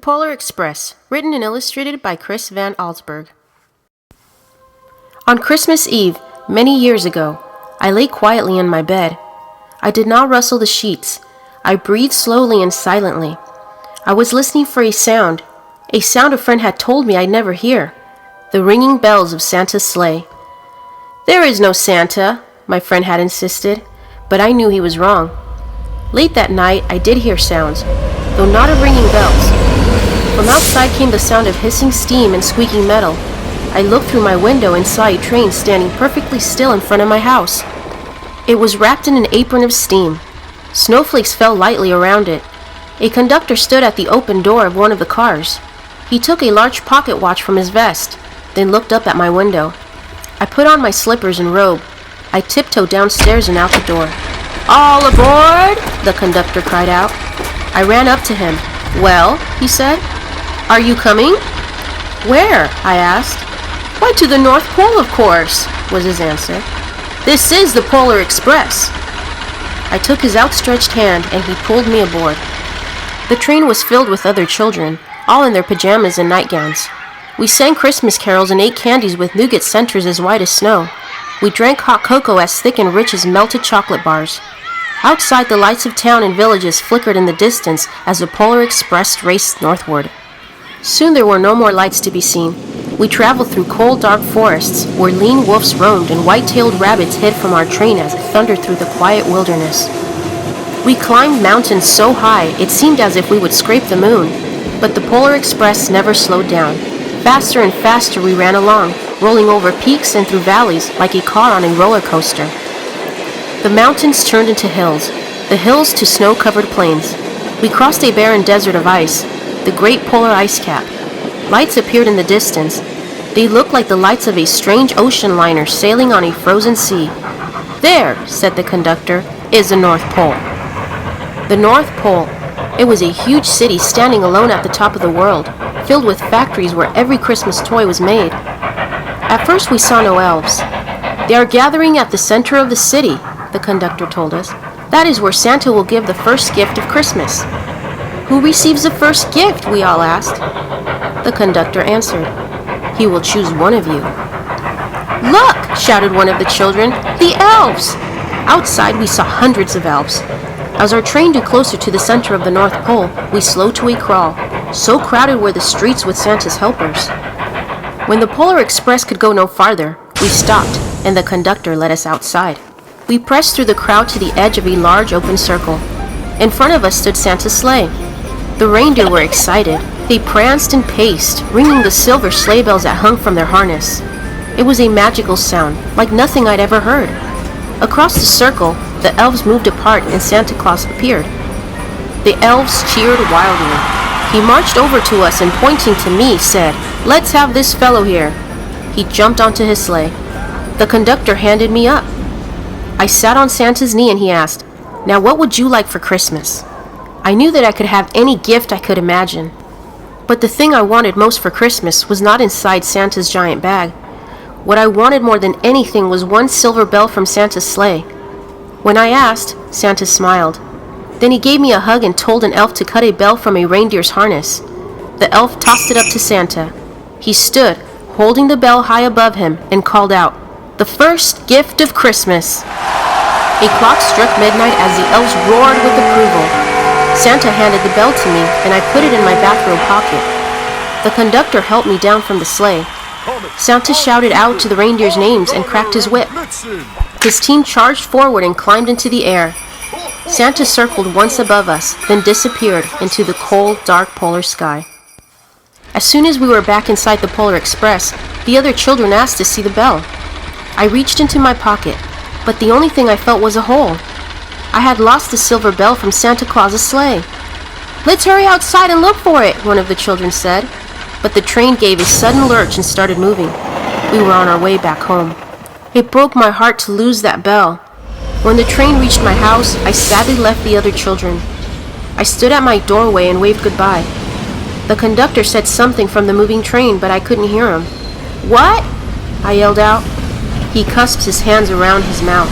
Polar Express, written and illustrated by Chris Van Allsburg. On Christmas Eve, many years ago, I lay quietly in my bed. I did not rustle the sheets. I breathed slowly and silently. I was listening for a sound a friend had told me I'd never hear, the ringing bells of Santa's sleigh. "There is no Santa," my friend had insisted, but I knew he was wrong. Late that night, I did hear sounds, though not of ringing bells. From outside came the sound of hissing steam and squeaking metal. I looked through my window and saw a train standing perfectly still in front of my house. It was wrapped in an apron of steam. Snowflakes fell lightly around it. A conductor stood at the open door of one of the cars. He took a large pocket watch from his vest, then looked up at my window. I put on my slippers and robe. I tiptoed downstairs and out the door. "All aboard!" the conductor cried out. I ran up to him. "Well," he said, "are you coming?" "Where?" I asked. "Why, to the North Pole, of course," was his answer. "This is the Polar Express." I took his outstretched hand and he pulled me aboard. The train was filled with other children, all in their pajamas and nightgowns. We sang Christmas carols and ate candies with nougat centers as white as snow. We drank hot cocoa as thick and rich as melted chocolate bars. Outside, the lights of town and villages flickered in the distance as the Polar Express raced northward. Soon there were no more lights to be seen. We traveled through cold, dark forests where lean wolves roamed and white-tailed rabbits hid from our train as it thundered through the quiet wilderness. We climbed mountains so high it seemed as if we would scrape the moon, but the Polar Express never slowed down. Faster and faster we ran along, rolling over peaks and through valleys like a car on a roller coaster. The mountains turned into hills, the hills to snow-covered plains. We crossed a barren desert of ice, the great polar ice cap. Lights appeared in the distance. They looked like the lights of a strange ocean liner sailing on a frozen sea. "There," said the conductor, "is the North Pole." The North Pole. It was a huge city standing alone at the top of the world, filled with factories where every Christmas toy was made. At first we saw no elves. "They are gathering at the center of the city," the conductor told us. "That is where Santa will give the first gift of Christmas." "Who receives the first gift?" we all asked. The conductor answered, "He will choose one of you." "Look!" shouted one of the children. "The elves!" Outside we saw hundreds of elves. As our train drew closer to the center of the North Pole, we slowed to a crawl. So crowded were the streets with Santa's helpers. When the Polar Express could go no farther, we stopped, and the conductor led us outside. We pressed through the crowd to the edge of a large open circle. In front of us stood Santa's sleigh. The reindeer were excited. They pranced and paced, ringing the silver sleigh bells that hung from their harness. It was a magical sound, like nothing I'd ever heard. Across the circle, the elves moved apart and Santa Claus appeared. The elves cheered wildly. He marched over to us and pointing to me said, "Let's have this fellow here." He jumped onto his sleigh. The conductor handed me up. I sat on Santa's knee and he asked, "Now what would you like for Christmas?" I knew that I could have any gift I could imagine. But the thing I wanted most for Christmas was not inside Santa's giant bag. What I wanted more than anything was one silver bell from Santa's sleigh. When I asked, Santa smiled. Then he gave me a hug and told an elf to cut a bell from a reindeer's harness. The elf tossed it up to Santa. He stood, holding the bell high above him, and called out, "The first gift of Christmas." A clock struck midnight as the elves roared with approval. Santa handed the bell to me, and I put it in my bathrobe pocket. The conductor helped me down from the sleigh. Santa shouted out to the reindeers' names and cracked his whip. His team charged forward and climbed into the air. Santa circled once above us, then disappeared into the cold, dark polar sky. As soon as we were back inside the Polar Express, the other children asked to see the bell. I reached into my pocket, but the only thing I felt was a hole. I had lost the silver bell from Santa Claus's sleigh. "Let's hurry outside and look for it," one of the children said. But the train gave a sudden lurch and started moving. We were on our way back home. It broke my heart to lose that bell. When the train reached my house, I sadly left the other children. I stood at my doorway and waved goodbye. The conductor said something from the moving train, but I couldn't hear him. "What?" I yelled out. He cusped his hands around his mouth.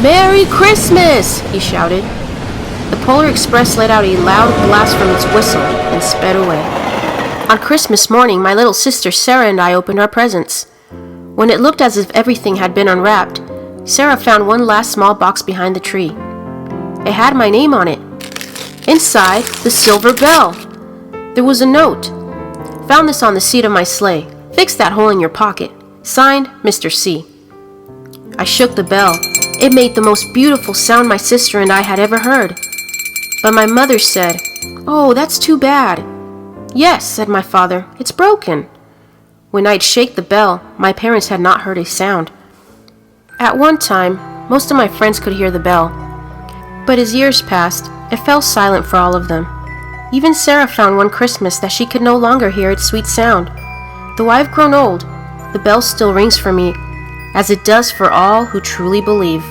"Merry Christmas!" he shouted. The Polar Express let out a loud blast from its whistle and sped away. On Christmas morning, my little sister Sarah and I opened our presents. When it looked as if everything had been unwrapped, Sarah found one last small box behind the tree. It had my name on it. Inside, the silver bell. There was a note. Found this on the seat of my sleigh. Fix that hole in your pocket. Signed, Mr. C. I shook the bell. It made the most beautiful sound my sister and I had ever heard. But my mother said, "Oh, that's too bad." "Yes," said my father, "it's broken." When I'd shake the bell, my parents had not heard a sound. At one time, most of my friends could hear the bell. But as years passed, it fell silent for all of them. Even Sarah found one Christmas that she could no longer hear its sweet sound. Though I've grown old, the bell still rings for me, as it does for all who truly believe.